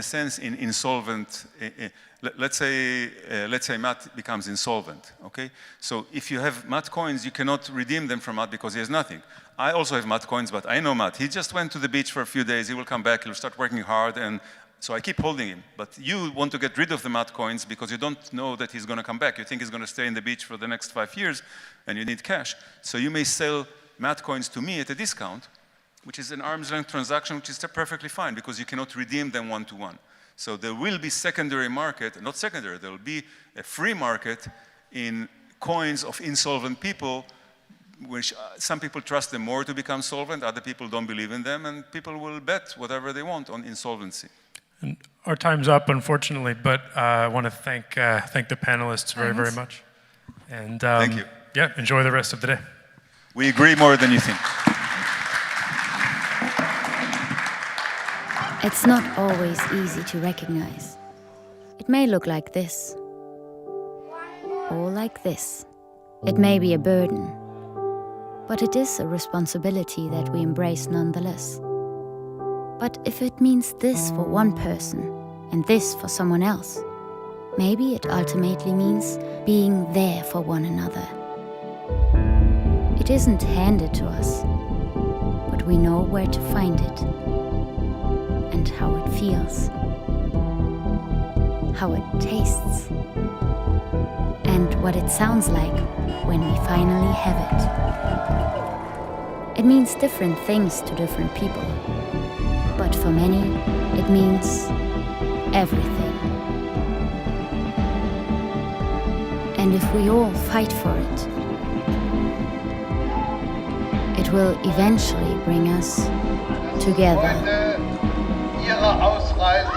sense, in insolvent. Let's say Matt becomes insolvent. Okay, so if you have Matt coins, you cannot redeem them from Matt because he has nothing. I also have Matt coins, but I know Matt. He just went to the beach for a few days. He will come back. He'll start working hard, and so I keep holding him. But you want to get rid of the Matt coins because you don't know that he's going to come back. You think he's going to stay in the beach for the next 5 years, and you need cash. So you may sell Matt coins to me at a discount, which is an arm's length transaction, which is perfectly fine because you cannot redeem them one-to-one. So there will be secondary market, not secondary, there will be a free market in coins of insolvent people, which some people trust them more to become solvent, other people don't believe in them, and people will bet whatever they want on insolvency. And our time's up, unfortunately, but I want to thank the panelists very, very much. And thank you. Yeah, enjoy the rest of the day. We agree more than you think. It's not always easy to recognize. It may look like this, or like this. It may be a burden, but it is a responsibility that we embrace nonetheless. But if it means this for one person and this for someone else, maybe it ultimately means being there for one another. It isn't handed to us, but we know where to find it. And how it feels, how it tastes, and what it sounds like when we finally have it. It means different things to different people, but for many, it means everything. And if we all fight for it, it will eventually bring us together. Ihre Ausreise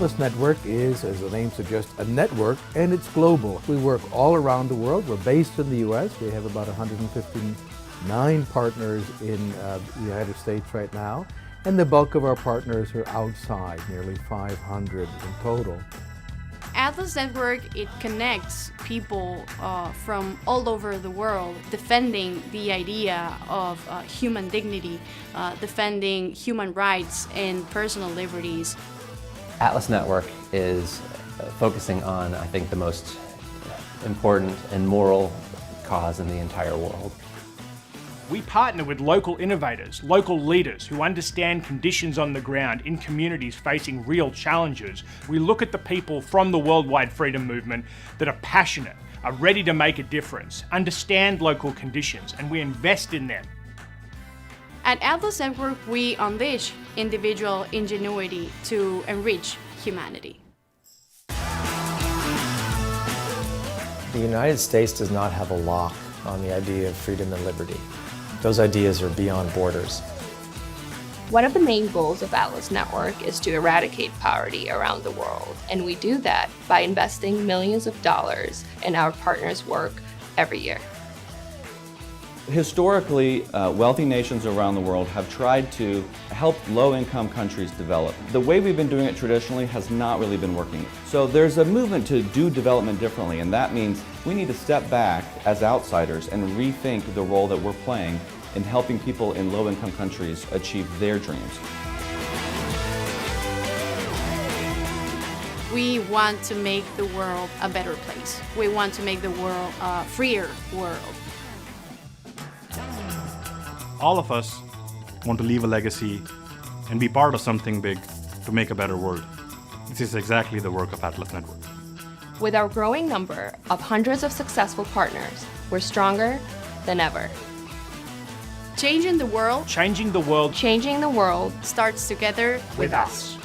Atlas Network is, as the name suggests, a network, and it's global. We work all around the world. We're based in the U.S. We have about 159 partners in the United States right now, and the bulk of our partners are outside, nearly 500 in total. Atlas Network, it connects people from all over the world, defending the idea of human dignity, defending human rights and personal liberties. Atlas Network is focusing on, I think, the most important and moral cause in the entire world. We partner with local innovators, local leaders who understand conditions on the ground in communities facing real challenges. We look at the people from the worldwide freedom movement that are passionate, are ready to make a difference, understand local conditions, and we invest in them. At Atlas Network, we unleash individual ingenuity to enrich humanity. The United States does not have a lock on the idea of freedom and liberty. Those ideas are beyond borders. One of the main goals of Atlas Network is to eradicate poverty around the world, and we do that by investing millions of dollars in our partners' work every year. Historically, wealthy nations around the world have tried to help low-income countries develop. The way we've been doing it traditionally has not really been working. So there's a movement to do development differently, and that means we need to step back as outsiders and rethink the role that we're playing in helping people in low-income countries achieve their dreams. We want to make the world a better place. We want to make the world a freer world. All of us want to leave a legacy and be part of something big to make a better world. This is exactly the work of Atlas Network. With our growing number of hundreds of successful partners, we're stronger than ever. Changing the world. Changing the world. Changing the world starts together with us.